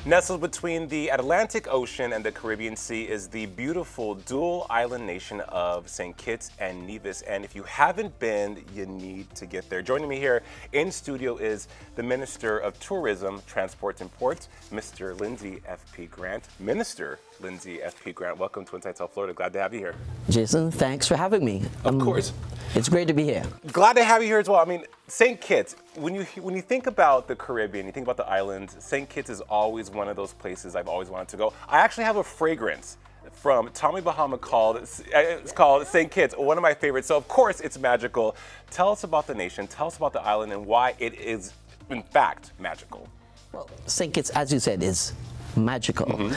Nestled between the Atlantic Ocean and the Caribbean Sea is the beautiful dual island nation of St. Kitts and Nevis. And if you haven't been, you need to get there. Joining me here in studio is the Minister of Tourism, Transport and Ports, Mr. Lindsay F.P. Grant. Minister Lindsay F.P. Grant, welcome to Inside South Florida. Glad to have you here. Jason, thanks for having me. Of course. It's great to be here. Glad to have you here as well. I mean, St. Kitts, when you think about the Caribbean, you think about the islands, St. Kitts is always one of those places I've always wanted to go. I actually have a fragrance from Tommy Bahama it's called St. Kitts, one of my favorites. So of course it's magical. Tell us about the nation, tell us about the island and why it is in fact magical. Well, St. Kitts, as you said, is magical.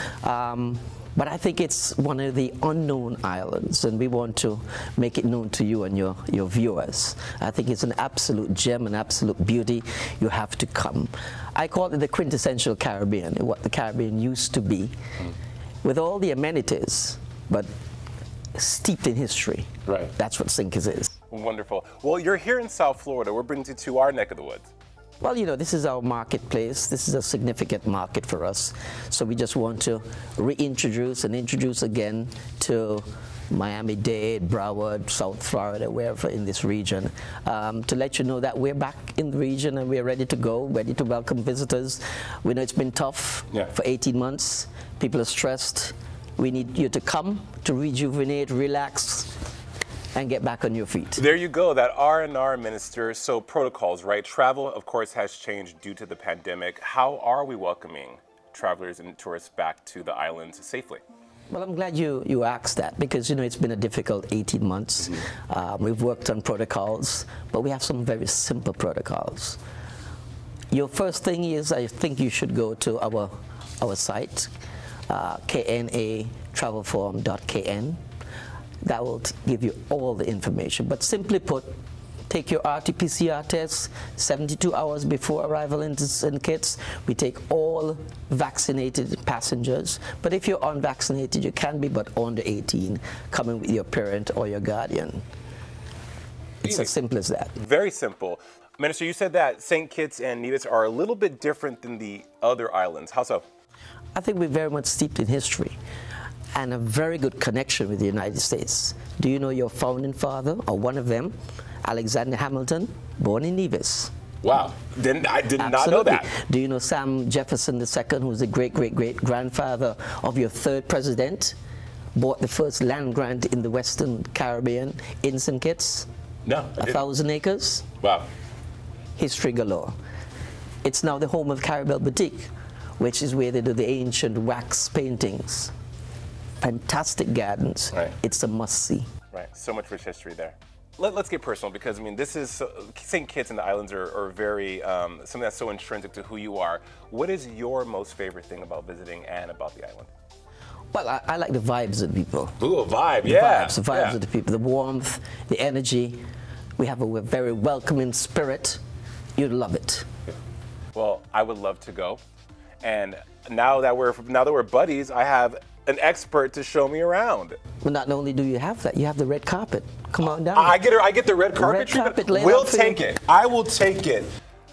But I think it's one of the unknown islands, and we want to make it known to you and your viewers. I think it's an absolute gem, an absolute beauty. You have to come. I call it the quintessential Caribbean, what the Caribbean used to be, with all the amenities, but steeped in history. Right. That's what St. Kitts is. Wonderful. Well, you're here in South Florida. We're bringing you to our neck of the woods. Well, you know, this is our marketplace. This is a significant market for us. So we just want to reintroduce and introduce again to Miami-Dade, Broward, South Florida, wherever in this region, to let you know that we're back in the region and we're ready to go, ready to welcome visitors. We know it's been tough for 18 months. People are stressed. We need you to come to rejuvenate, relax, and get back on your feet. There you go, that R&R minister. So protocols, right? Travel, of course, has changed due to the pandemic. How are we welcoming travelers and tourists back to the islands safely? Well, I'm glad you asked that because, you know, it's been a difficult 18 months. We've worked on protocols, but we have some very simple protocols. Your first thing is, I think you should go to our site, knatravelforum.kn. That will give you all the information. But simply put, take your RT-PCR test 72 hours before arrival in St. Kitts. We take all vaccinated passengers. But if you're unvaccinated, you can be but under 18, coming with your parent or your guardian. It's as simple as that. Very simple. Minister, you said that St. Kitts and Nevis are a little bit different than the other islands. How so? I think we're very much steeped in history and a very good connection with the United States. Do you know your founding father, or one of them, Alexander Hamilton, born in Nevis? Wow, I did not know that. Do you know Sam Jefferson II, who's the great-great-great-grandfather of your third president, bought the first land grant in the Western Caribbean in St. Kitts? No, 1,000 acres? Wow. History galore. It's now the home of Caribel Boutique, which is where they do the ancient wax paintings. Fantastic gardens. Right. It's a must-see. Right. So much rich history there. Let's get personal because, I mean, this is St. Kitts and the islands are very, something that's so intrinsic to who you are. What is your most favorite thing about visiting and about the island? Well, I like the vibes of the people. Ooh, a vibe, yeah. The vibes of the people, the warmth, the energy. We have a very welcoming spirit. You'd love it. Well, I would love to go. And now that we're buddies, I have an expert to show me around. Well, not only do you have that, you have the red carpet. Come on down. I get the red carpet treatment. We'll take it. I will take it.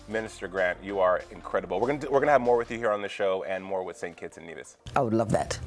Minister Grant, you are incredible. We're gonna have more with you here on the show and more with St. Kitts and Nevis. I would love that.